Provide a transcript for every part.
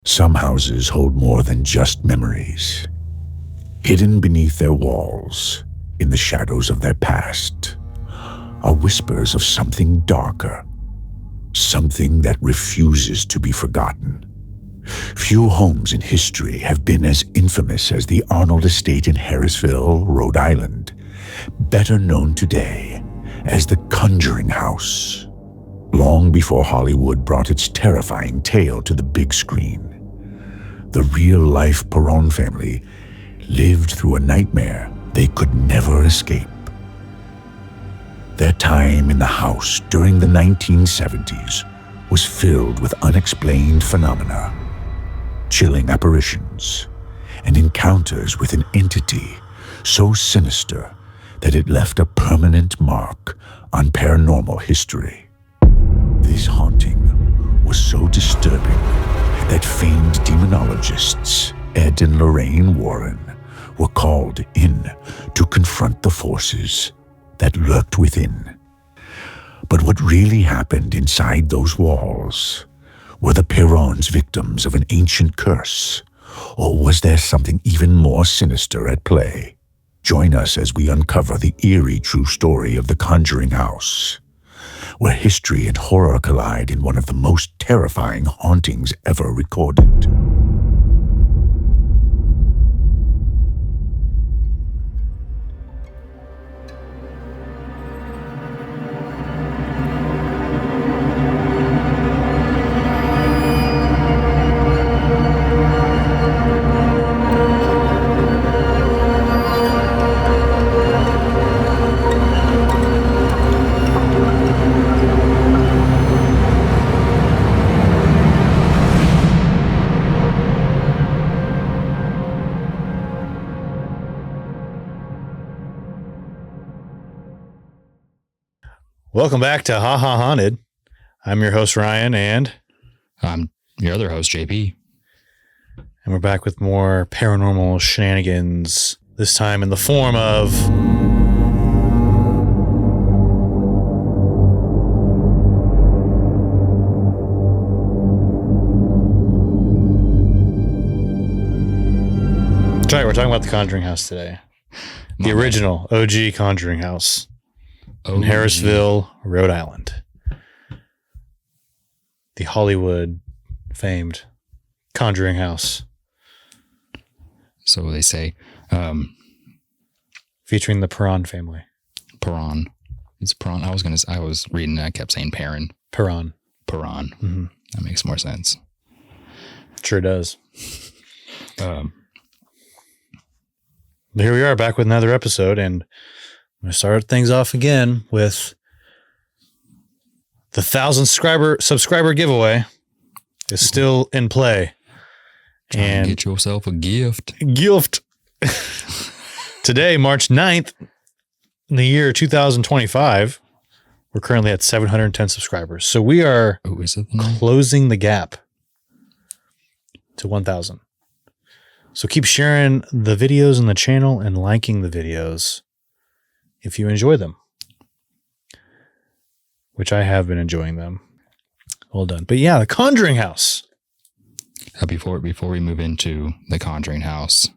Some houses hold more than just memories. Hidden beneath their walls, in the shadows of their past, are whispers of something darker, something that refuses to be forgotten. Few homes in history have been as infamous as the Arnold Estate in Harrisville, Rhode Island, better known today as the Conjuring House. Long before Hollywood brought its terrifying tale to the big screen, the real-life Perron family lived through a nightmare they could never escape. Their time in the house during the 1970s was filled with unexplained phenomena, chilling apparitions, and encounters with an entity so sinister that it left a permanent mark on paranormal history. This haunting was so disturbing that famed demonologists Ed and Lorraine Warren were called in to confront the forces that lurked within. But what really happened inside those walls? Were the Perrons victims of an ancient curse? Or was there something even more sinister at play? Join us as we uncover the eerie true story of the Conjuring House, where history and horror collide in one of the most terrifying hauntings ever recorded. Welcome back to HaHaHaunted. I'm your host, Ryan, and I'm your other host, JP. And we're back with more paranormal shenanigans, this time in the form of That's right, we're talking about the Conjuring House today. The original OG Conjuring House. In Harrisville, Rhode Island. The Hollywood famed Conjuring House. So they say. Featuring the Perron family. Perron. It's Perron. I was reading and I kept saying Perron. Perron. Perron. Mm-hmm. That makes more sense. Sure does. Here we are back with another episode, and I'm going to start things off again with the 1,000 subscriber giveaway is still in play. And get yourself a gift. Today, March 9th, in the year 2025, we're currently at 710 subscribers. So we are closing the gap to 1,000. So keep sharing the videos on the channel and liking the videos if you enjoy them, which I have been enjoying them. Well done. But yeah, the Conjuring House. Before we move into the Conjuring House,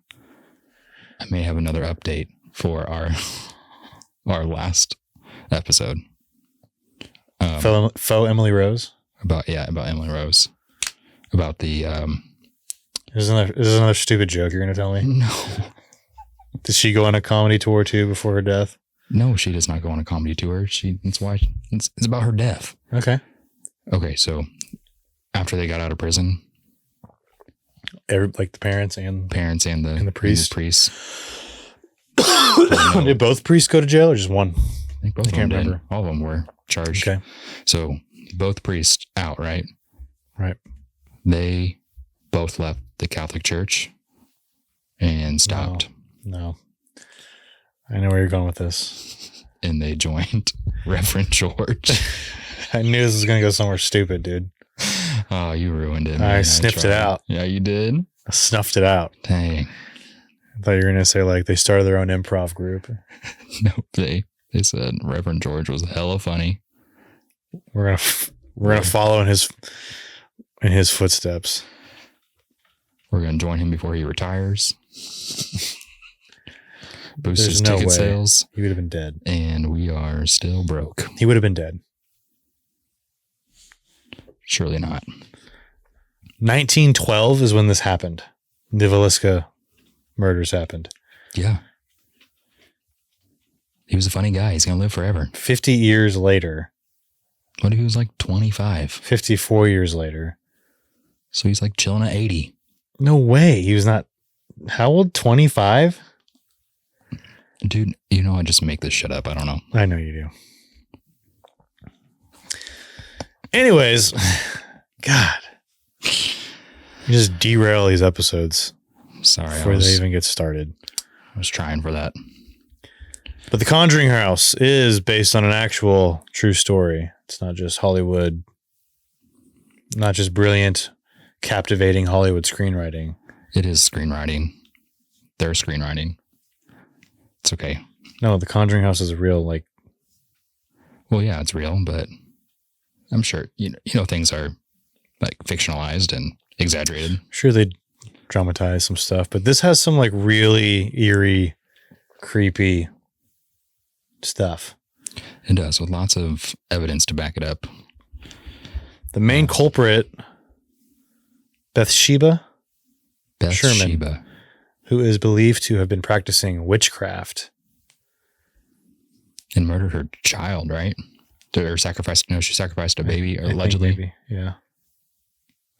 I may have another update for our last episode. Faux Emily Rose. About Emily Rose. About the Is this another stupid joke you're going to tell me? No. Did she go on a comedy tour too before her death? No, she does not go on a comedy tour. It's about her death. Okay. So after they got out of prison, like the parents and the priest. Did both priests go to jail or just one? I think both. I can't remember. All of them were charged. Okay. So both priests out, right? Right. They both left the Catholic Church and stopped. No. I know where you're going with this. And they joined Reverend George. I knew this was going to go somewhere stupid, dude. Oh, you ruined it, man. I sniffed it out. Yeah, you did? I snuffed it out. Dang. I thought you were going to say like they started their own improv group. No, they said Reverend George was hella funny. We're gonna follow in his footsteps. We're going to join him before he retires. Boost There's his no ticket way. sales. He would have been dead. And we are still broke. He would have been dead. Surely not. 1912 is when this happened. The Villisca murders happened. Yeah. He was a funny guy. He's going to live forever. 50 years later. What if he was like 25? 54 years later. So he's like chilling at 80. No way. He was not. How old? 25? Dude, you know, I just make this shit up. I don't know. I know you do. Anyways, God. You just derail these episodes Sorry. before they even get started. I was trying for that. But the Conjuring House is based on an actual true story. It's not just Hollywood, not just brilliant, captivating Hollywood screenwriting. It is screenwriting. Their screenwriting. It's okay. No, the Conjuring House is a real, like... Well, yeah, it's real, but I'm sure, you know, things are like fictionalized and exaggerated. Sure, they dramatize some stuff, but this has some like really eerie, creepy stuff. It does, with lots of evidence to back it up. The main culprit, Bathsheba Sherman, who is believed to have been practicing witchcraft. And murdered her child, right? Or sacrificed, no, she sacrificed a baby, or allegedly. Maybe, yeah.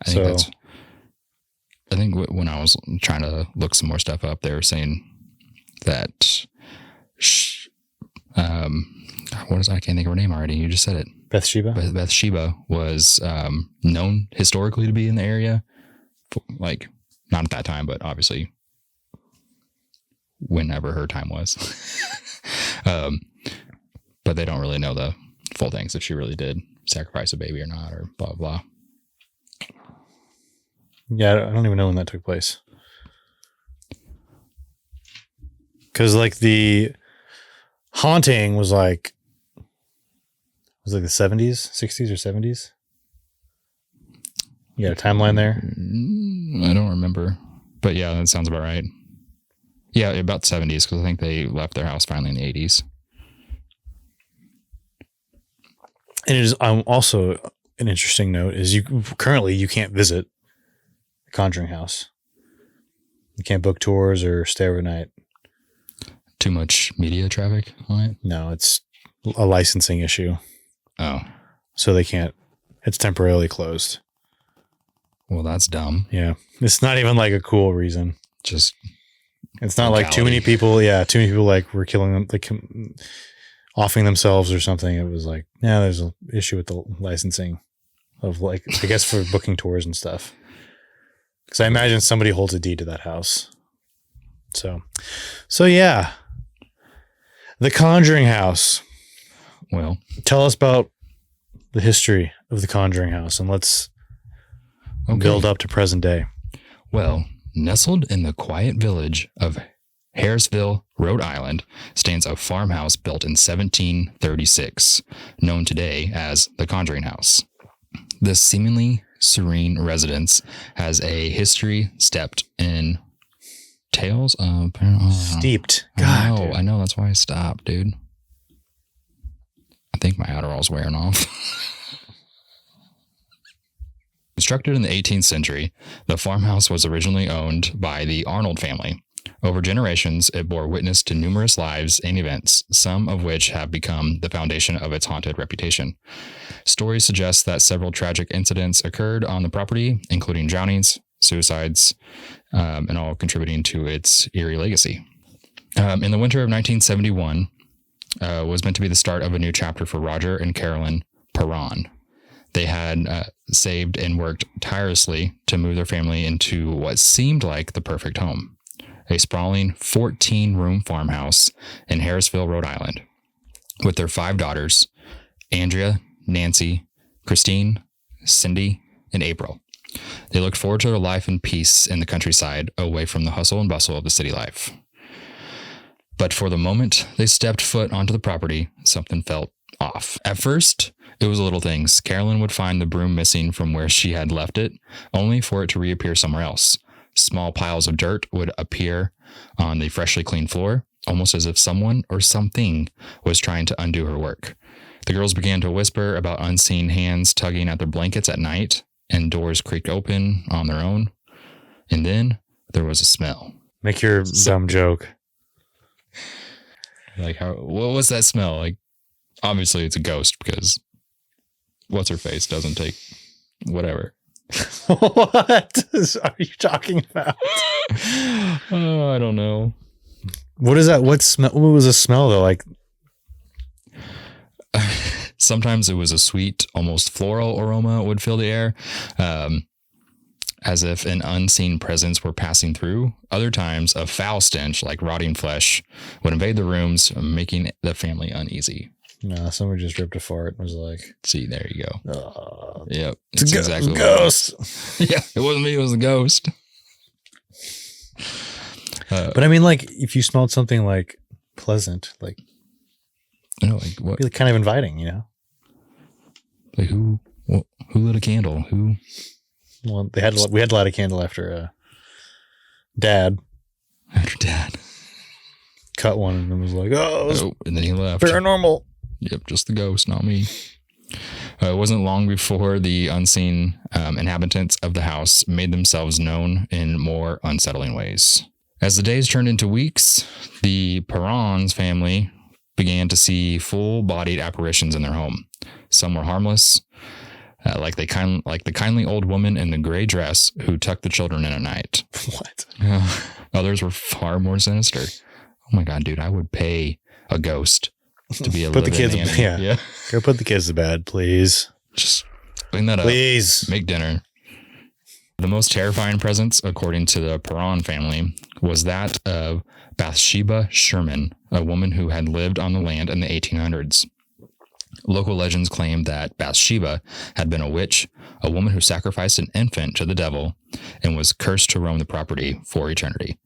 I think when I was trying to look some more stuff up, they were saying that, I can't think of her name already. You just said it. Bathsheba? Bathsheba was known historically to be in the area, like not at that time, but obviously whenever her time was. But they don't really know the full things, if she really did sacrifice a baby or not, or blah, blah. Yeah, I don't even know when that took place. Because like the haunting was like the 70s, 60s or 70s. You got a timeline there? I don't remember. But yeah, that sounds about right. Yeah, about 70s, because I think they left their house finally in the 80s. And it is also an interesting note is you can't visit the Conjuring House. You can't book tours or stay overnight. Too much media traffic on it? No, it's a licensing issue. Oh. So they can't. It's temporarily closed. Well, that's dumb. Yeah. It's not even like a cool reason. Just. It's not like too many people. Yeah. Too many people like were killing them, like offing themselves or something. It was like, yeah, there's an issue with the licensing of like, I guess for booking tours and stuff. Because I imagine somebody holds a deed to that house. So yeah. The Conjuring House. Well, tell us about the history of the Conjuring House and let's build up to present day. Well, nestled in the quiet village of Harrisville, Rhode Island, stands a farmhouse built in 1736, known today as the Conjuring House. This seemingly serene residence has a history steeped in tales of... Steeped. God, I know. That's why I stopped, dude. I think my Adderall's wearing off. Constructed in the 18th century, the farmhouse was originally owned by the Arnold family. Over generations, it bore witness to numerous lives and events, some of which have become the foundation of its haunted reputation. Stories suggest that several tragic incidents occurred on the property, including drownings, suicides, and all contributing to its eerie legacy. In the winter of 1971, was meant to be the start of a new chapter for Roger and Carolyn Perron. They had saved and worked tirelessly to move their family into what seemed like the perfect home, a sprawling 14-room farmhouse in Harrisville, Rhode Island, with their 5 daughters, Andrea, Nancy, Christine, Cindy, and April. They looked forward to their life in peace in the countryside, away from the hustle and bustle of the city life. But for the moment they stepped foot onto the property, something felt off. At first, it was little things. Carolyn would find the broom missing from where she had left it, only for it to reappear somewhere else. Small piles of dirt would appear on the freshly cleaned floor, almost as if someone or something was trying to undo her work. The girls began to whisper about unseen hands tugging at their blankets at night, and doors creaked open on their own. And then there was a smell. Make your dumb joke. Like, what was that smell? Like, obviously it's a ghost because what's her face doesn't take whatever. What are you talking about? Oh, I don't know. What is that? What was the smell though? Like, sometimes it was a sweet, almost floral aroma would fill the air, as if an unseen presence were passing through. Other times, a foul stench like rotting flesh would invade the rooms, making the family uneasy. no, someone just ripped a fart and was like, See, there you go. Yep. It's a exactly ghost. Yeah, it wasn't me, it was a ghost. But I mean, like, if you smelled something like pleasant, like, Like what? really kind of inviting, you know? Like who lit a candle? Who? Well, we had to light a candle after Dad After Dad. cut one and was like, oh, And then he left. paranormal. Yep, just the ghost, not me. It wasn't long before the unseen inhabitants of the house made themselves known in more unsettling ways. As the days turned into weeks, the Perron's family began to see full-bodied apparitions in their home. Some were harmless, like the kindly old woman in the gray dress who tucked the children in at night. What? Others were far more sinister. Oh my God, dude, I would pay a ghost to be a Put the live-in kids, nanny. yeah. Go put the kids to bed, please. Just clean that up. Please. Make dinner. The most terrifying presence, according to the Perron family, was that of Bathsheba Sherman, a woman who had lived on the land in the 1800s. Local legends claimed that Bathsheba had been a witch, a woman who sacrificed an infant to the devil, and was cursed to roam the property for eternity.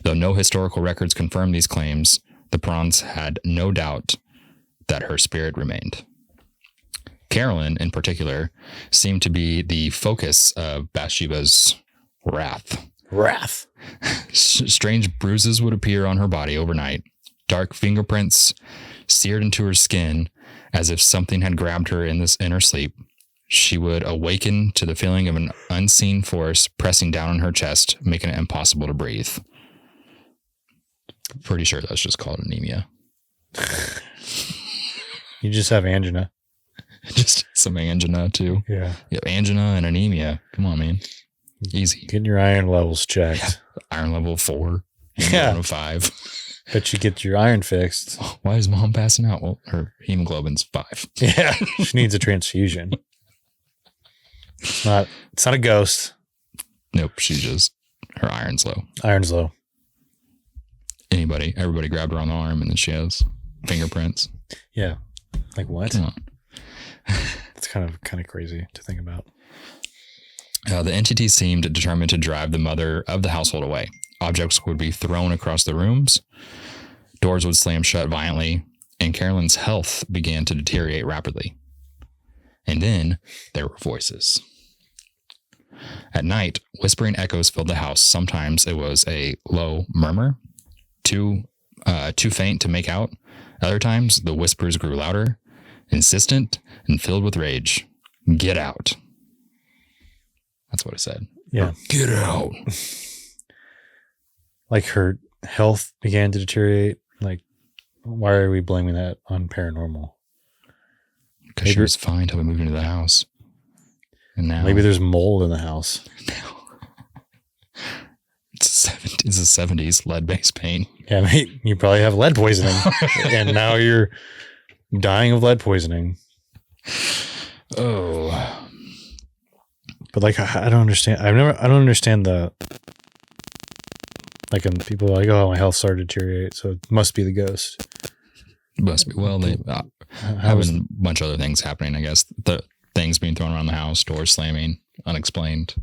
Though no historical records confirm these claims, the Perrons had no doubt that her spirit remained. Carolyn, in particular, seemed to be the focus of Bathsheba's wrath. Strange bruises would appear on her body overnight, dark fingerprints seared into her skin as if something had grabbed her in her sleep. She would awaken to the feeling of an unseen force pressing down on her chest, making it impossible to breathe. Pretty sure that's just called anemia. You just have angina. Just some angina too. Yeah. You have angina and anemia. Come on, man. Easy. Getting your iron levels checked. Iron level 4. Yeah. Level 5. Bet you get your iron fixed. Why is mom passing out? Well, her hemoglobin's 5. Yeah. She needs a transfusion. It's not a ghost. Nope. Her iron's low. Iron's low. Everybody grabbed her on the arm and then she has fingerprints. Yeah. Like what? Come on. It's kind of crazy to think about. The entity seemed determined to drive the mother of the household away. Objects would be thrown across the rooms. Doors would slam shut violently, and Carolyn's health began to deteriorate rapidly. And then there were voices. At night, whispering echoes filled the house. Sometimes it was a low murmur, too faint to make out. Other times, the whispers grew louder, insistent, and filled with rage. Get out. That's what it said. Yeah. Or, get out. Like her health began to deteriorate. Like, why are we blaming that on paranormal? Because she was fine until we moved into the house. And now maybe there's mold in the house. It's the 70s, lead-based paint. Yeah, mate, you probably have lead poisoning, and now you're dying of lead poisoning. Oh. But like, I don't understand. I don't understand the, like, when people are like, oh, my health started to deteriorate, so it must be the ghost. Must be. Well, they having a bunch of other things happening, I guess. The things being thrown around the house, doors slamming, unexplained.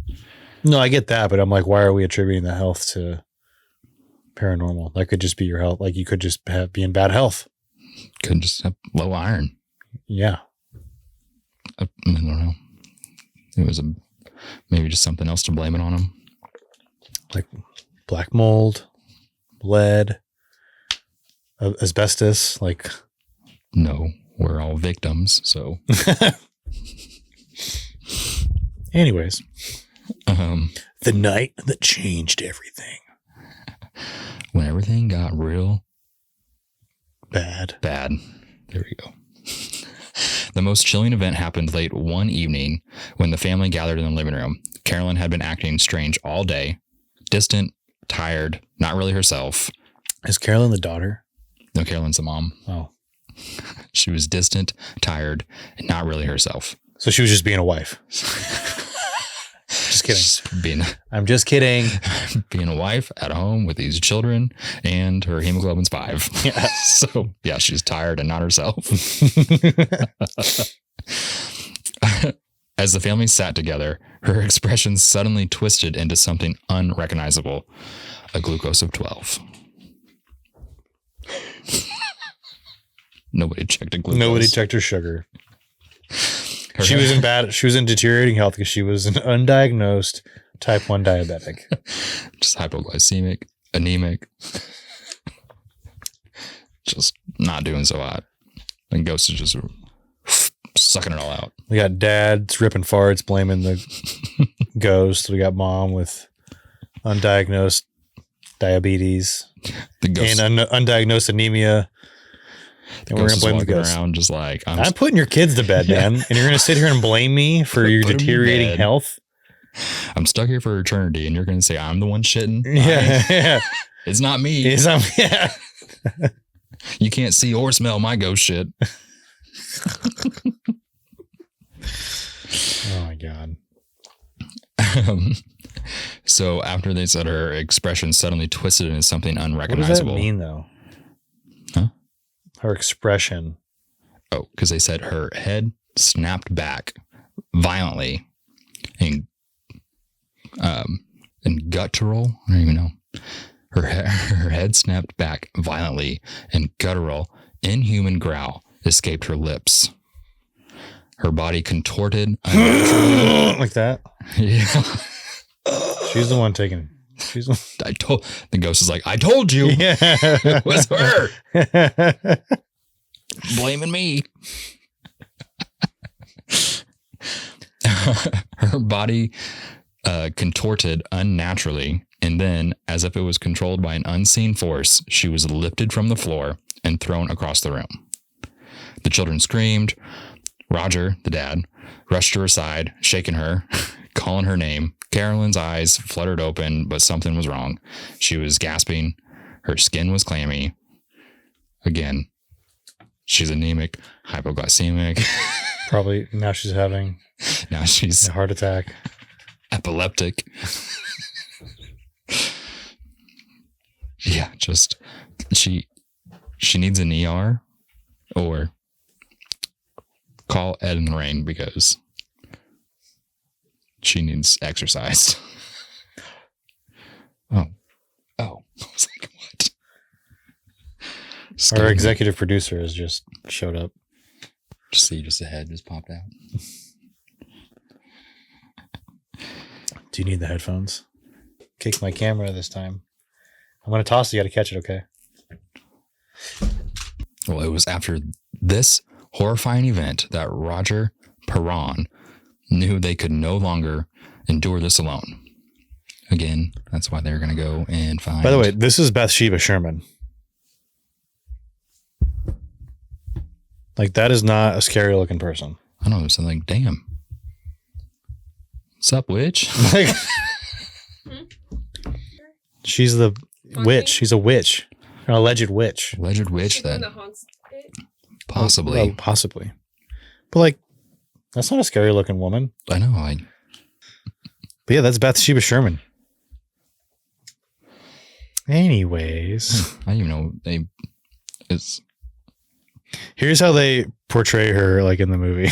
No, I get that, but I'm like, why are we attributing the health to paranormal? That could just be your health. Like, you could just be in bad health. Could just have low iron. Yeah. I don't know. It was maybe just something else to blame it on him. Like black mold, lead, asbestos, like... No, we're all victims, so... Anyways. The night that changed everything. When everything got real... Bad. There we go. The most chilling event happened late one evening when the family gathered in the living room. Carolyn had been acting strange all day. Distant, tired, not really herself. Is Carolyn the daughter? No, Carolyn's the mom. Oh. She was distant, tired, and not really herself. So she was just being a wife. Just kidding. I'm just kidding. Being a wife at home with these children, and her hemoglobin's 5. Yeah. So, yeah, she's tired and not herself. As the family sat together, her expression suddenly twisted into something unrecognizable. A glucose of 12. Nobody checked a glucose. Nobody checked her sugar. She was in deteriorating health because she was an undiagnosed type 1 diabetic. Just hypoglycemic, anemic. Just not doing so hot. And Ghost is just sucking it all out. We got dads ripping farts, blaming the ghost. We got mom with undiagnosed diabetes and undiagnosed anemia. And we're going to blame the ghost. Around just like, I'm putting your kids to bed, man. And you're going to sit here and blame me for your deteriorating health? I'm stuck here for eternity, and you're going to say I'm the one shitting? Yeah. It's not me. Yeah. You can't see or smell my ghost shit. Oh, my God. So after they said her expression suddenly twisted into something unrecognizable. What does that mean, though? Huh? Her expression. Oh, because they said her head snapped back violently and guttural. I don't even know. Her head snapped back violently and guttural, inhuman growl escaped her lips. Her body contorted like that. Yeah. She's the one taking. The ghost is like, I told you. Yeah. It was her. Blaming me. Her body contorted unnaturally, and then, as if it was controlled by an unseen force, she was lifted from the floor and thrown across the room. The children screamed. Roger, the dad, rushed to her side, shaking her, calling her name. Carolyn's eyes fluttered open, but something was wrong. She was gasping. Her skin was clammy. Again, she's anemic, hypoglycemic. Probably now she's having a heart attack. Epileptic. Yeah, just she needs an ER or call Ed and Lorraine because she needs exercise. Oh. I was like, what? Our executive producer has just showed up. Just a head just popped out. Do you need the headphones? Kick my camera this time. I'm going to toss it. You got to catch it, okay? Well, it was after this horrifying event that Roger Perron knew they could no longer endure this alone. Again, that's why they're going to go and find... By the way, this is Bathsheba Sherman. Like, that is not a scary looking person. I don't know. It's like, damn. What's up, witch? Like, she's the witch. She's a witch. An alleged witch. Alleged witch that... Possibly. Well, possibly. But, like, that's not a scary looking woman. I know. But yeah, that's Bathsheba Sherman. Anyways. I don't even know. Here's how they portray her, like, in the movie.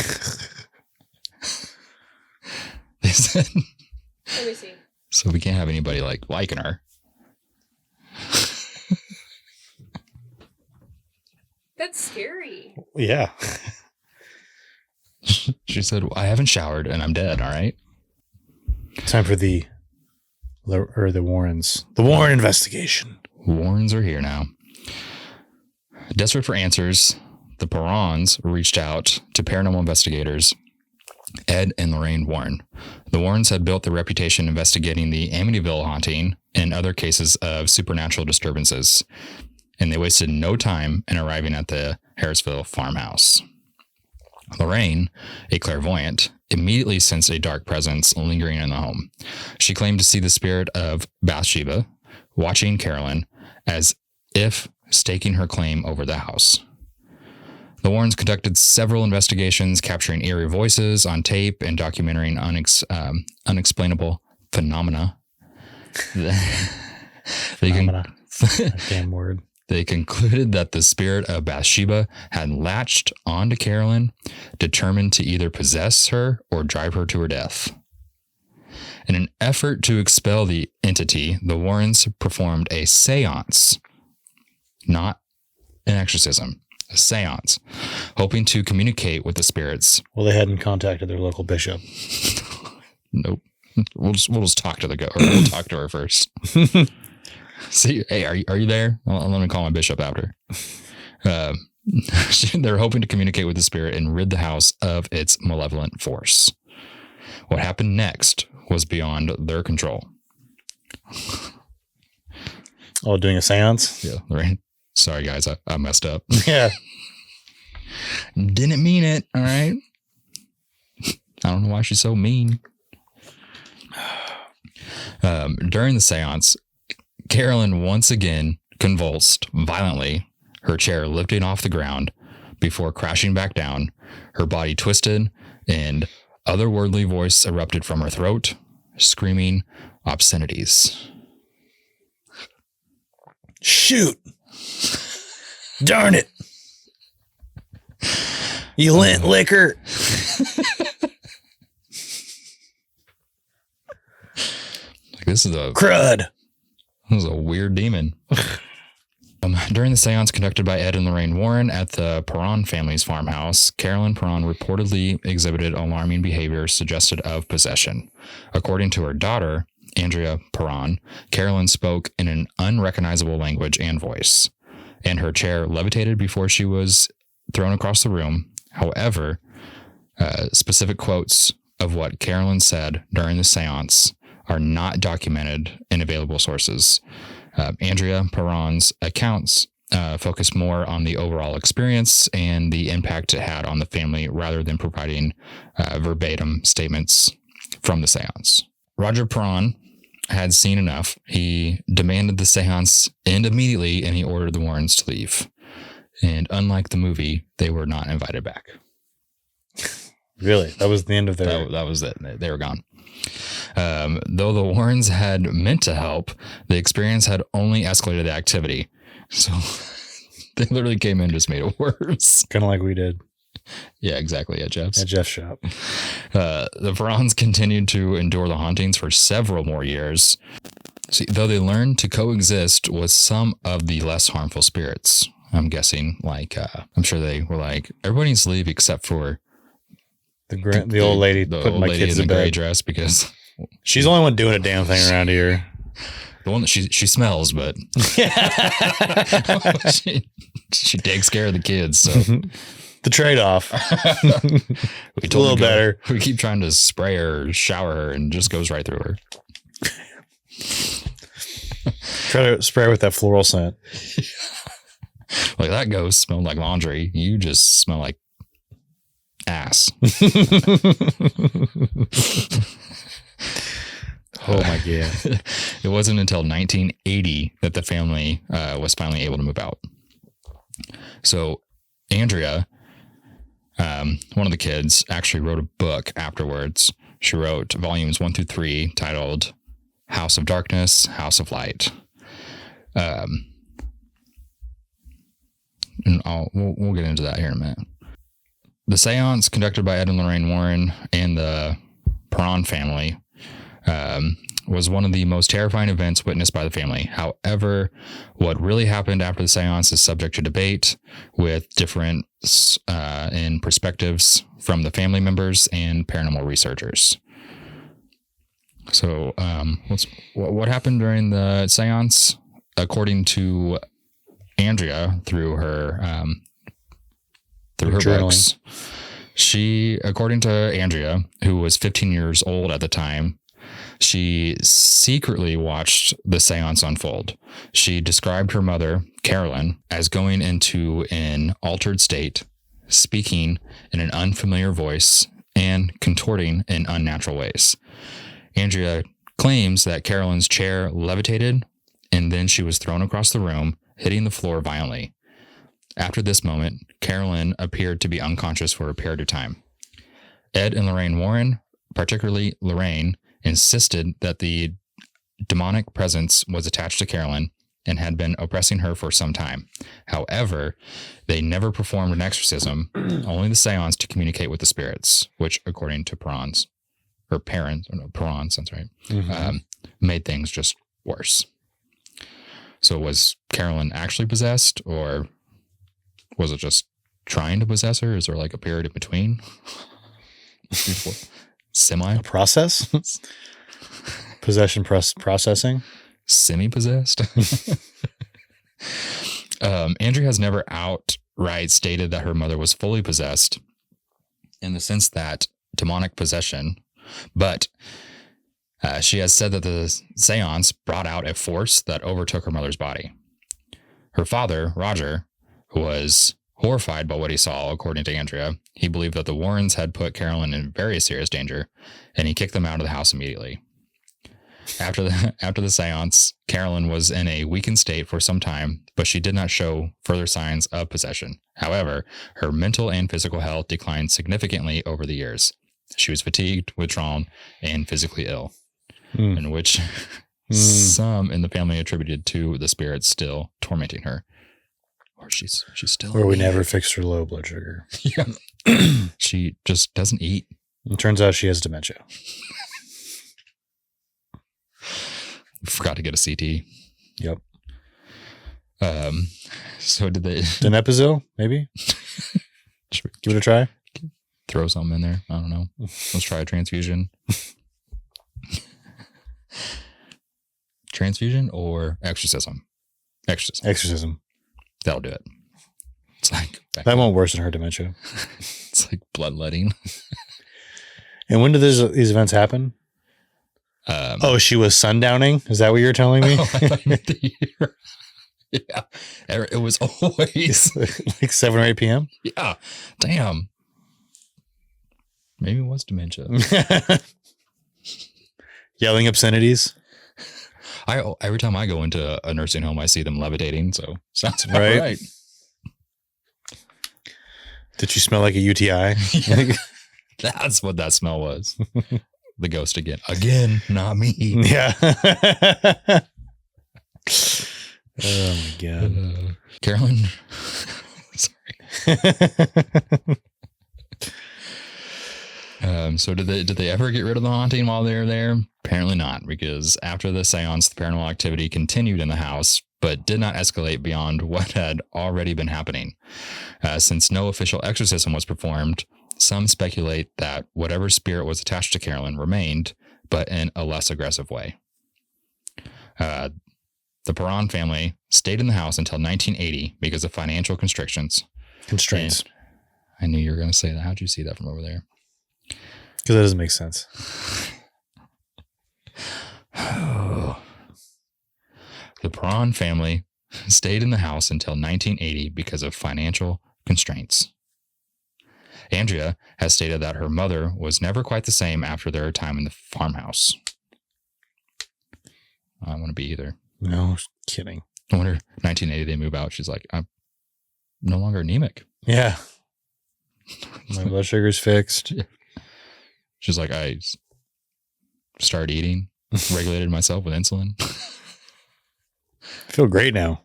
They said, let me see. So we can't have anybody like liking her. That's scary. Yeah. She said, I haven't showered and I'm dead, all right? Time for the The Warrens. The Warren investigation. Warrens are here now. Desperate for answers, the Perrons reached out to paranormal investigators Ed and Lorraine Warren. The Warrens had built their reputation investigating the Amityville haunting and other cases of supernatural disturbances, and they wasted no time in arriving at the Harrisville farmhouse. Lorraine, a clairvoyant, immediately sensed a dark presence lingering in the home. She claimed to see the spirit of Bathsheba watching Carolyn as if staking her claim over the house. The Warrens conducted several investigations, capturing eerie voices on tape and documenting unexplainable phenomena. Damn word. They concluded that the spirit of Bathsheba had latched onto Carolyn, determined to either possess her or drive her to her death. In an effort to expel the entity, the Warrens performed a seance, not an exorcism, a seance, hoping to communicate with the spirits. Well, they hadn't contacted their local bishop. Nope. We'll just talk to we'll talk to her first. See, hey, are you there? Let me call my bishop after. They're hoping to communicate with the spirit and rid the house of its malevolent force. What happened next was beyond their control. Oh, doing a seance? Yeah, right. Sorry, guys, I messed up. Yeah. Didn't mean it, all right? I don't know why she's so mean. During the seance, Carolyn once again convulsed violently, her chair lifting off the ground before crashing back down. Her body twisted, and otherworldly voice erupted from her throat, screaming obscenities. Shoot! Darn it! You lint liquor! This is a crud. This is a weird demon. During the seance conducted by Ed and Lorraine Warren at the Perron family's farmhouse, Carolyn Perron reportedly exhibited alarming behavior suggested of possession. According to her daughter, Andrea Perron, Carolyn spoke in an unrecognizable language and voice, and her chair levitated before she was thrown across the room. However, specific quotes of what Carolyn said during the seance are not documented in available sources. Andrea Perron's accounts focus more on the overall experience and the impact it had on the family rather than providing verbatim statements from the seance. Roger Perron had seen enough. He demanded the seance end immediately, and he ordered the Warrens to leave. And unlike the movie, they were not invited back. Really? That was the end of their... That was it. They were gone. Though the Warrens had meant to help, the experience had only escalated the activity. So they literally came in and just made it worse. Kind of like we did. Yeah, exactly. At Jeff's. At Jeff's shop. The Perrons continued to endure the hauntings for several more years. See, though they learned to coexist with some of the less harmful spirits. I'm guessing, I'm sure they were like, everybody needs to leave except for the old lady putting my kids in the gray bed. dress, because she's the only one doing a damn thing around here. The one that she smells, but she takes care of the kids. So the trade-off. We a little better. We keep trying to spray her, shower her, and just goes right through her. Try to spray her with that floral scent. Like, that ghost smelled like laundry. You just smell like ass. Oh my God. It wasn't until 1980 that the family was finally able to move out. So Andrea, one of the kids, actually wrote a book afterwards. She wrote volumes 1 through 3 titled House of Darkness, House of Light. And we'll get into that here in a minute. The seance conducted by Ed and Lorraine Warren and the Perron family was one of the most terrifying events witnessed by the family. However, what really happened after the seance is subject to debate, with different in perspectives from the family members and paranormal researchers. So, what happened during the seance? According to Andrea, through her books, according to Andrea, who was 15 years old at the time, she secretly watched the seance unfold. She described her mother, Carolyn, as going into an altered state, speaking in an unfamiliar voice, and contorting in unnatural ways. Andrea claims that Carolyn's chair levitated, and then she was thrown across the room, hitting the floor violently. After this moment, Carolyn appeared to be unconscious for a period of time. Ed and Lorraine Warren, particularly Lorraine, insisted that the demonic presence was attached to Carolyn and had been oppressing her for some time. However, they never performed an exorcism, only the seance to communicate with the spirits, which, according to Perron, sounds right, made things just worse. So was Carolyn actually possessed, or was it just trying to possess her? Is there like a period in between? A process? Possession processing? Semi-possessed? Andrea has never outright stated that her mother was fully possessed in the sense that demonic possession, but she has said that the seance brought out a force that overtook her mother's body. Her father, Roger, was horrified by what he saw. According to Andrea, he believed that the Warrens had put Carolyn in very serious danger, and he kicked them out of the house immediately. After the seance, Carolyn was in a weakened state for some time, but she did not show further signs of possession. However, her mental and physical health declined significantly over the years. She was fatigued, withdrawn, and physically ill, in which some in the family attributed to the spirits still tormenting her. Or she's still. Or we never fixed her low blood sugar. Yeah. She just doesn't eat. It turns out she has dementia. Forgot to get a CT. Yep. So did they Donepezil, maybe? Give it a try. Throw something in there. I don't know. Let's try a transfusion. Transfusion or exorcism? Exorcism. That'll do it. It's like that won't worsen her dementia. It's like bloodletting. And when did these events happen? She was sundowning. Is that what you're telling me? I thought you meant the year. Yeah, it was always like 7 or 8 p.m. Yeah, damn. Maybe it was dementia. Yelling obscenities. Every time I go into a nursing home, I see them levitating. So sounds about right. Did you smell like a UTI? Yeah. That's what that smell was. The ghost again. Again, not me. Yeah. Oh my God. Carolyn. Sorry. So did they ever get rid of the haunting while they were there? Apparently not, because after the seance, the paranormal activity continued in the house, but did not escalate beyond what had already been happening. Since no official exorcism was performed, some speculate that whatever spirit was attached to Carolyn remained, but in a less aggressive way. The Perron family stayed in the house until 1980 because of financial constrictions. Constraints. And I knew you were going to say that. How'd you see that from over there? Because that doesn't make sense. The Perron family stayed in the house until 1980 because of financial constraints. Andrea has stated that her mother was never quite the same after their time in the farmhouse. I don't want to be either. No kidding. I wonder, 1980 they move out. She's like, I'm no longer anemic. Yeah. My blood sugar's fixed. Yeah. She's like, I started eating, regulated myself with insulin. I feel great now.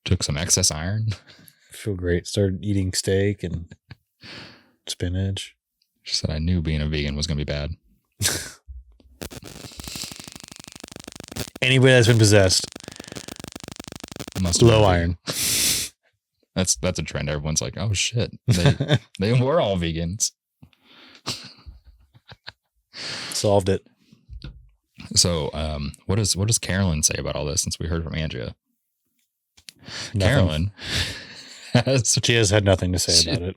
Took some excess iron. I feel great. Started eating steak and spinach. She said, I knew being a vegan was going to be bad. Anybody that's been possessed, must low iron. That's a trend. Everyone's like, oh shit, they were all vegans. Solved it. So, what does Carolyn say about all this? Since we heard from Andrea, Nothing. Carolyn She has had nothing to say about it.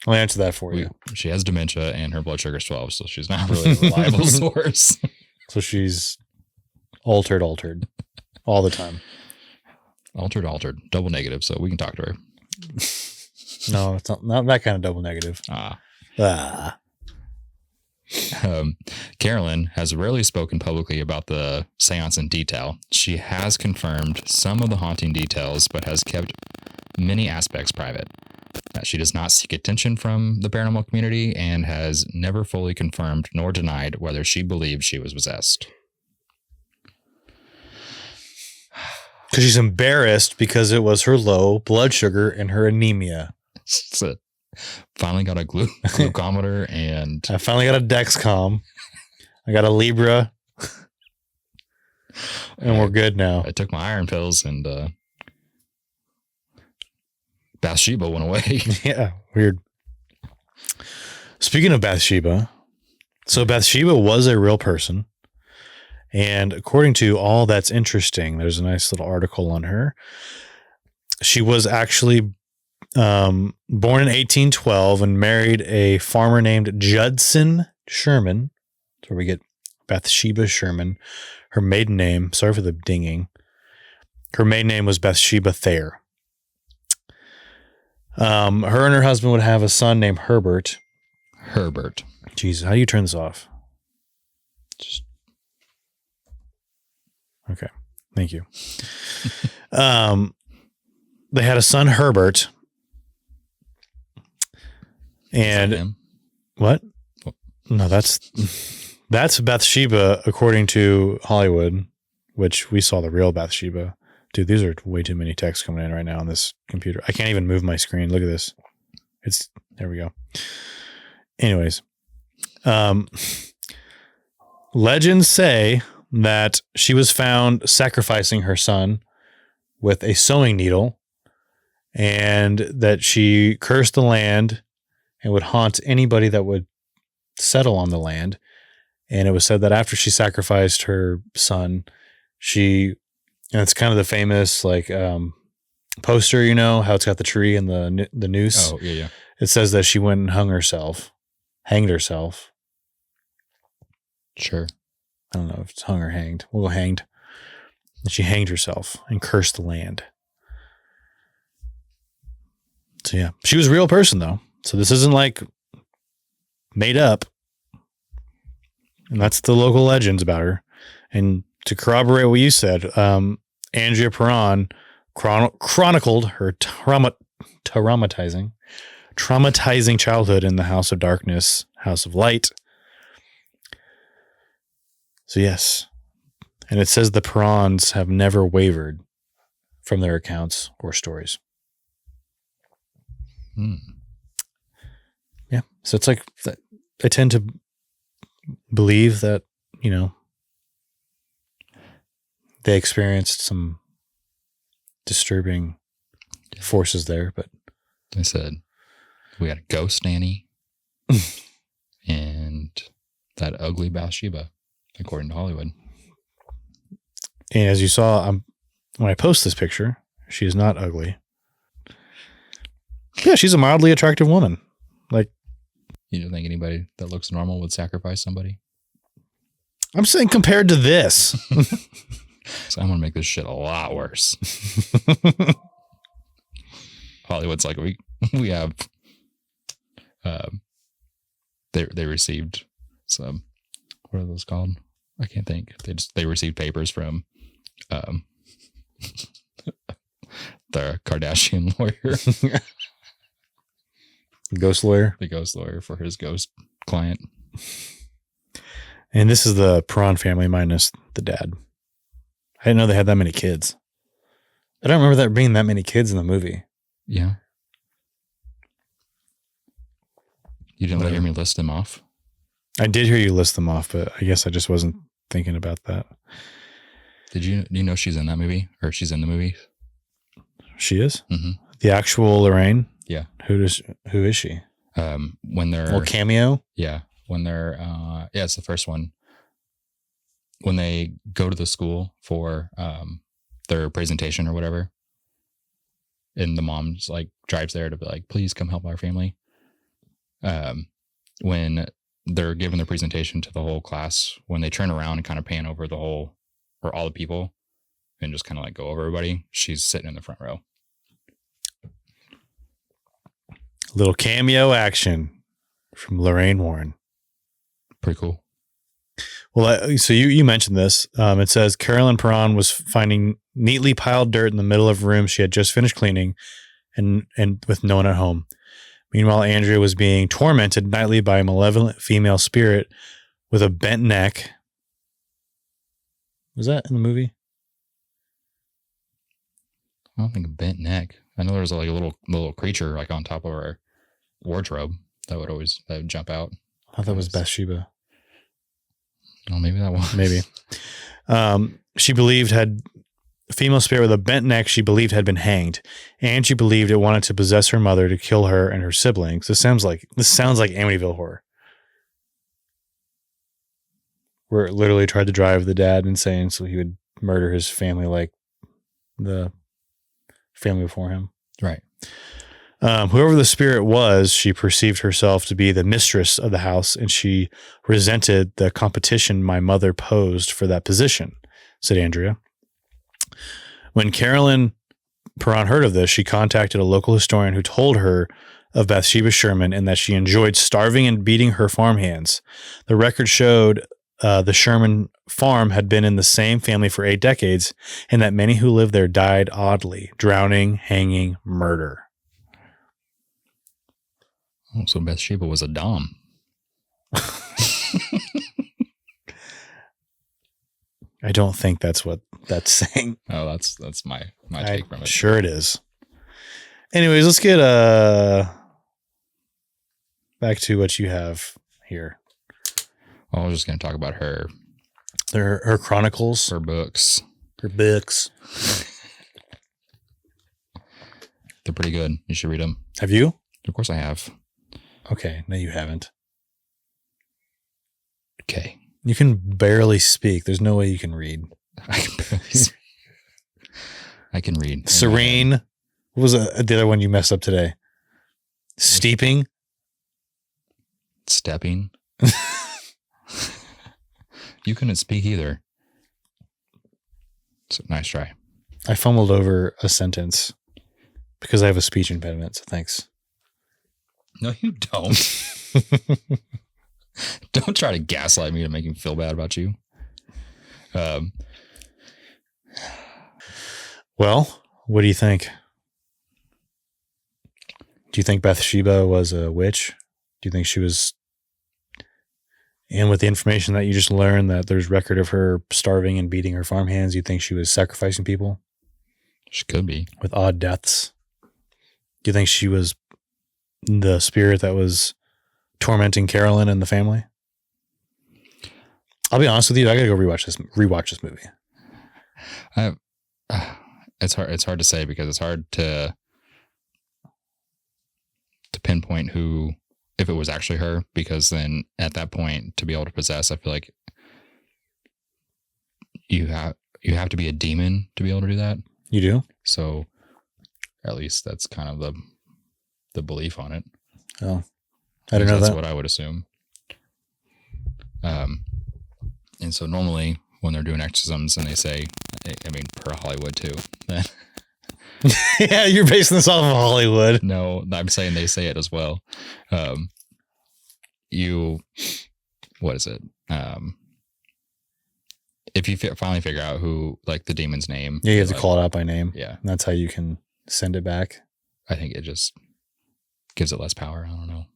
I'll answer that for you. She has dementia and her blood sugar is 12, so she's not really a reliable source. So she's altered all the time. Altered, double negative. So we can talk to her. No, it's not that kind of double negative. Carolyn has rarely spoken publicly about the seance in detail. She has confirmed some of the haunting details, but has kept many aspects private. She does not seek attention from the paranormal community and has never fully confirmed nor denied whether she believed she was possessed. Because she's embarrassed because it was her low blood sugar and her anemia. So finally got a glucometer and I finally got a Dexcom. I got a Libra. And we're good now. I took my iron pills and Bathsheba went away. Yeah, weird. Speaking of Bathsheba, so Bathsheba was a real person. And according to All That's Interesting, there's a nice little article on her. She was actually born in 1812 and married a farmer named Judson Sherman. That's where we get Bathsheba Sherman. Her maiden name, sorry for the dinging. Her maiden name was Bathsheba Thayer. Her and her husband would have a son named Herbert. Jesus, how do you turn this off? Just okay. Thank you. They had a son, Herbert. And him? what? No, that's Bathsheba, according to Hollywood, which we saw the real Bathsheba. Dude, these are way too many texts coming in right now on this computer. I can't even move my screen. Look at this. There we go. Anyways, legends say that she was found sacrificing her son with a sewing needle and that she cursed the land and would haunt anybody that would settle on the land. And it was said that after she sacrificed her son, and it's kind of the famous poster, you know, how it's got the tree and the noose. Oh, yeah. It says that she went and hanged herself. Sure. I don't know if it's hung or hanged. We'll go hanged. And she hanged herself and cursed the land. So yeah, she was a real person though. So this isn't like made up. And that's the local legends about her. And to corroborate what you said, Andrea Perron chronicled her traumatizing childhood in the House of Darkness, House of Light. So yes. And it says the Perrons have never wavered from their accounts or stories. Yeah. So it's like, I tend to believe that, you know, they experienced some disturbing forces there, but I said, we had a ghost nanny and that ugly Bathsheba, according to Hollywood. And as you saw, when I post this picture, she is not ugly. Yeah, she's a mildly attractive woman. Like, you don't think anybody that looks normal would sacrifice somebody? I'm saying compared to this. So I'm gonna make this shit a lot worse. Hollywood's like, we have they received some, what are those called? I can't think. They received papers from the Kardashian lawyer. Ghost lawyer. The ghost lawyer for his ghost client. And this is the Perron family minus the dad. I didn't know they had that many kids. I don't remember there being that many kids in the movie. Yeah. You didn't hear me list them off? I did hear you list them off, but I guess I just wasn't thinking about that. Do you know she's in that movie? Or she's in the movie? She is? Mm-hmm. The actual Lorraine? Yeah. Who is she? When they're... Well, cameo? Yeah. When they're... it's the first one. when they go to the school for their presentation or whatever, and the mom's like drives there to be like, please come help our family. When they're giving their presentation to the whole class, when they turn around and kind of pan over the whole or all the people and just kind of like go over everybody, she's sitting in the front row. Little cameo action from Lorraine Warren. Pretty cool. Well, so you mentioned this. It says Carolyn Perron was finding neatly piled dirt in the middle of a room she had just finished cleaning and with no one at home. Meanwhile, Andrea was being tormented nightly by a malevolent female spirit with a bent neck. Was that in the movie? I don't think a bent neck. I know there was like a little creature like on top of her wardrobe that would jump out. I thought that was Bathsheba. Oh, maybe that one. Maybe. She believed a female spirit with a bent neck she believed had been hanged, and she believed it wanted to possess her mother to kill her and her siblings. This sounds like Amityville Horror, where it literally tried to drive the dad insane so he would murder his family like the family before him. Right. Whoever the spirit was, she perceived herself to be the mistress of the house, and she resented the competition my mother posed for that position, said Andrea. When Carolyn Perron heard of this, she contacted a local historian who told her of Bathsheba Sherman and that she enjoyed starving and beating her farmhands. The record showed the Sherman farm had been in the same family for 8 decades, and that many who lived there died oddly, drowning, hanging, murder. Oh, so Bathsheba was a dom. I don't think that's what that's saying. Oh, that's my take from it. Sure it is. Anyways, let's get back to what you have here. Well, I was just going to talk about her chronicles, her books. her books. They're pretty good. You should read them. Have you? Of course I have. Okay, no, you haven't. Okay. You can barely speak. There's no way you can read. I can read. Serene. What was the other one you messed up today? Steeping. Stepping. You couldn't speak either. So nice try. I fumbled over a sentence because I have a speech impediment. So thanks. No, you don't. Don't try to gaslight me to make me feel bad about you. Well, what do you think? Do you think Bathsheba was a witch? Do you think she was... And with the information that you just learned that there's record of her starving and beating her farmhands, you think she was sacrificing people? She could be. With odd deaths? Do you think she was the spirit that was tormenting Carolyn and the family? I'll be honest with you, I gotta go rewatch this movie. It's hard to say because it's hard to pinpoint who, if it was actually her, because then at that point to be able to possess, I feel like you have to be a demon to be able to do that. You do? So at least that's kind of the belief on it. Oh, I don't know that's that. what I would assume. And so normally when they're doing exorcisms and they say, I mean, per Hollywood too, that yeah, you're basing this off of Hollywood. no, I'm saying they say it as well. What is it? If you finally figure out who, like, the demon's name. Yeah, you have to call it out by name. Yeah. And that's how you can send it back. I think it just gives it less power. I don't know.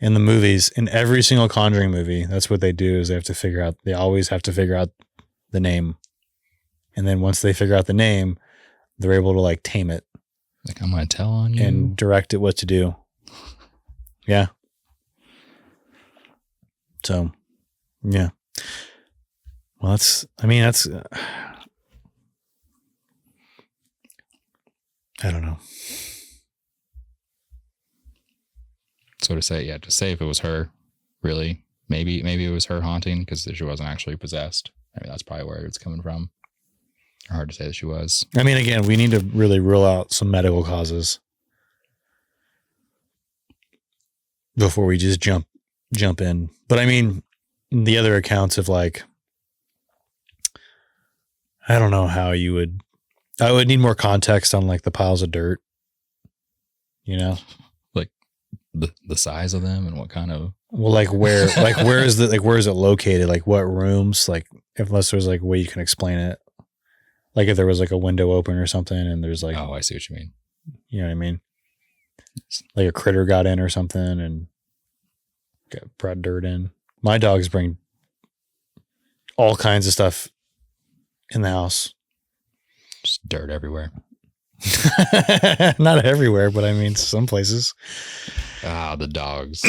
In the movies, in every single Conjuring movie, that's what they do is they always have to figure out the name. And then once they figure out the name, they're able to like tame it. Like, I'm going to tell on you. And direct it what to do. Yeah. So, yeah. Well, I don't know. So to say if it was her, really, maybe it was her haunting because she wasn't actually possessed. I mean, that's probably where it's coming from. Hard to say that she was. I mean, again, we need to really rule out some medical causes before we just jump in. But I mean, the other accounts of like, I don't know how you would. I would need more context on like the piles of dirt. You know, Like the size of them and what kind of. well, like where is it located? Like what rooms? Like unless there's like a way you can explain it. Like if there was like a window open or something, and there's like, Oh, I see what you mean. you know what I mean? Like a critter got in or something and brought dirt in. My dogs bring all kinds of stuff in the house. Just dirt everywhere. Not everywhere, but I mean some places. Ah, the dogs.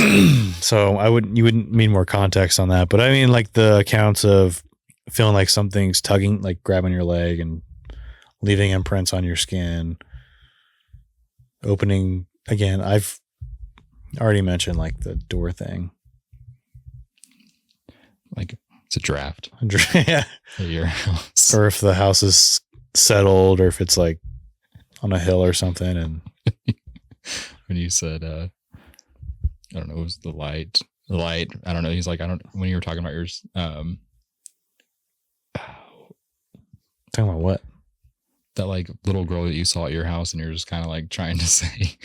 So you wouldn't need more context on that, but I mean like the accounts of feeling like something's tugging, like grabbing your leg and leaving imprints on your skin. Opening again, I've already mentioned like the door thing. Like it's a draft Yeah. at your house. Or if the house is settled, or if it's like on a hill or something. And When you said, I don't know, it was the light. I don't know. He's like, when you were talking about yours, talking about what? that like little girl that you saw at your house and you're just kind of like trying to say,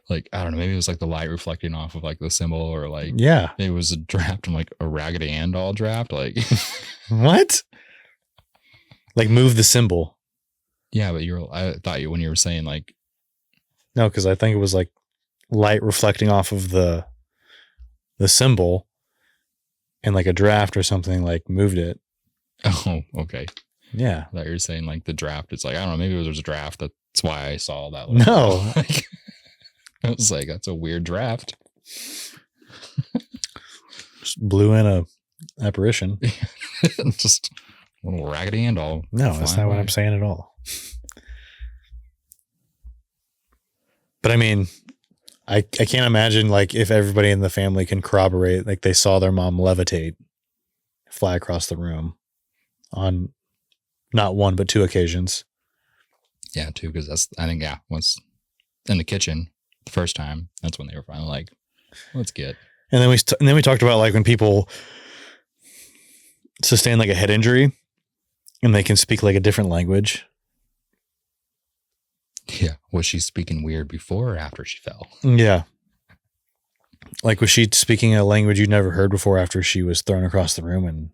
like, I don't know, maybe it was like the light reflecting off of like the symbol, or like, Yeah. it was a draft. I'm like a Raggedy Ann doll draft. Like, What? Like move the symbol. yeah, but I thought when you were saying like, No, because I think it was like light reflecting off of the symbol, and like a draft or something like moved it. oh, okay. Yeah. I thought you were saying like the draft. It's like, I don't know, maybe it was a draft. That's why I saw that. No. Like, I was like, that's a weird draft. Just blew in a apparition. Just a little Raggedy Ann doll. No, that's flying not what away. I'm saying at all. But I mean, I can't imagine like if everybody in the family can corroborate, like they saw their mom levitate, fly across the room on not one, but two occasions. Yeah, too, because I think, once in the kitchen the first time, that's when they were finally like, let's get. And then we talked about like when people sustain like a head injury and they can speak like a different language. Yeah. Was she speaking weird before or after she fell? Yeah. Like was she speaking a language you'd never heard before after she was thrown across the room and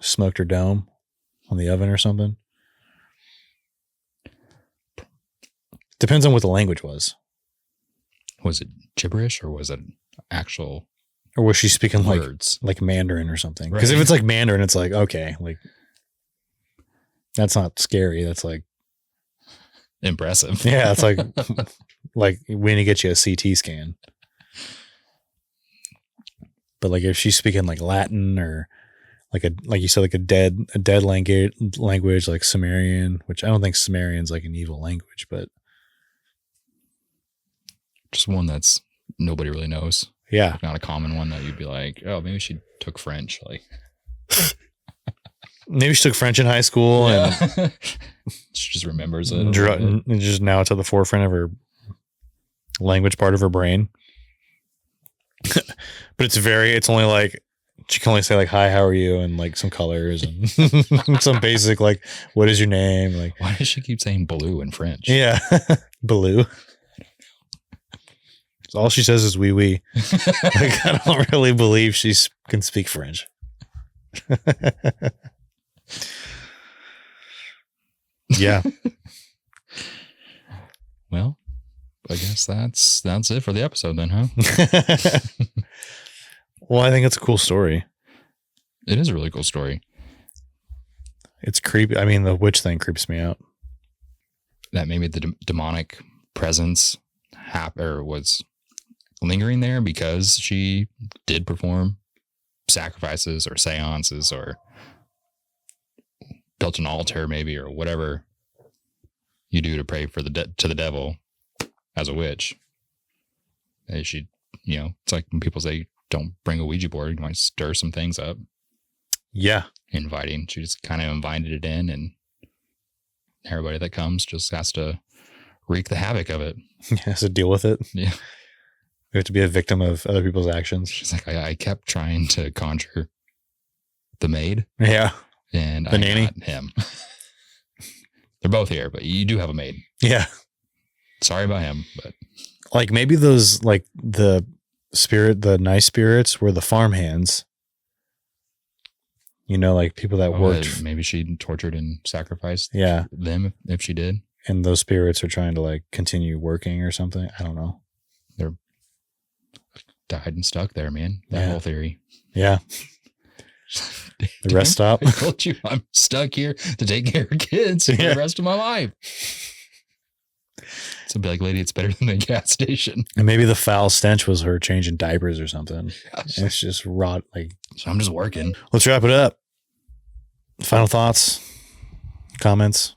smoked her dome on the oven or something? Depends on what the language was. Was it gibberish or was it actual Or was she speaking words? like Mandarin or something? Because if Right. it's like Mandarin, it's like, okay, like that's not scary. That's like, Impressive. yeah, it's like we need to get you a CT scan. But like if she's speaking like Latin or like you said, like a dead language like Sumerian, which I don't think Sumerian's like an evil language, but Just one that's nobody really knows. yeah. Not a common one that you'd be like, oh, maybe she took French. Like, Maybe she took French in high school and she just remembers it. and just now it's at the forefront of her language part of her brain. But it's only like, she can only say like, hi, how are you? And like some colors and some basic, like, what is your name? Like, Why does she keep saying blue in French? yeah. Baloo. So all she says is wee wee. Like, I don't really believe she can speak French. Yeah. Well, I guess that's it for the episode then, huh? Well, I think it's a cool story. It is a really cool story. It's creepy. I mean, the witch thing creeps me out. That maybe the demonic presence was lingering there because she did perform sacrifices or seances or built an altar maybe, or whatever you do to pray for to the devil as a witch. And she, it's like when people say don't bring a Ouija board. You might stir some things up. Yeah. Inviting. She just kind of invited it in, and everybody that comes just has to wreak the havoc of it. Has to deal with it. Yeah. We have to be a victim of other people's actions. She's like, I kept trying to conjure the maid. Yeah. And the nanny. Got him. They're both here, but you do have a maid. Yeah. Sorry about him, but like maybe those, like the nice spirits were the farmhands. You know, like people that worked. Maybe she tortured and sacrificed them if she did. And those spirits are trying to like continue working or something. I don't know. They're died and stuck there, man. That whole theory. Yeah. The rest stop. I told you I'm stuck here to take care of kids for the rest of my life. So be like, lady, it's better than the gas station. And maybe the foul stench was her changing diapers or something. And it's just rot. Like, so I'm just working. Let's wrap it up. Final thoughts, comments.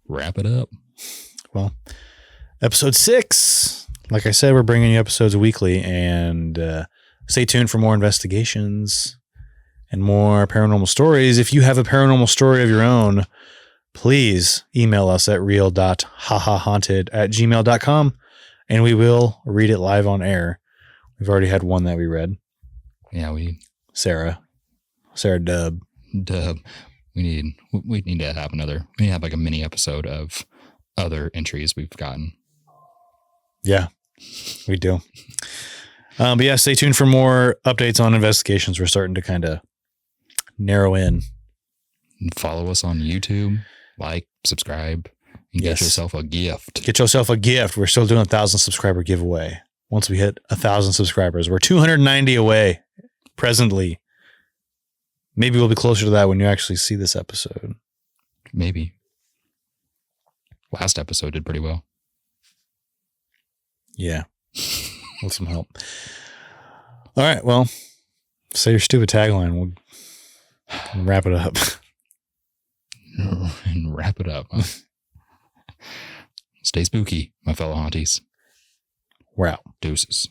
Wrap it up. Well, episode 6. Like I said, we're bringing you episodes weekly, and stay tuned for more investigations and more paranormal stories. If you have a paranormal story of your own, please email us at real.hahahaunted@gmail.com, and we will read it live on air. We've already had one that we read. Yeah, Sarah Dub. We need to have another. We need to have like a mini episode of other entries we've gotten. Yeah, we do. But yeah, stay tuned for more updates on investigations. We're starting to kind of narrow in. And follow us on YouTube. Like, subscribe, and get yourself a gift. Get yourself a gift. We're still doing 1,000 subscriber giveaway. Once we hit 1,000 subscribers, we're 290 away presently. Maybe we'll be closer to that when you actually see this episode. Maybe. Last episode did pretty well. Yeah. With some help. All right. Well, say your stupid tagline. We'll wrap it up. And wrap it up. Stay spooky, my fellow haunties. We're out. Deuces.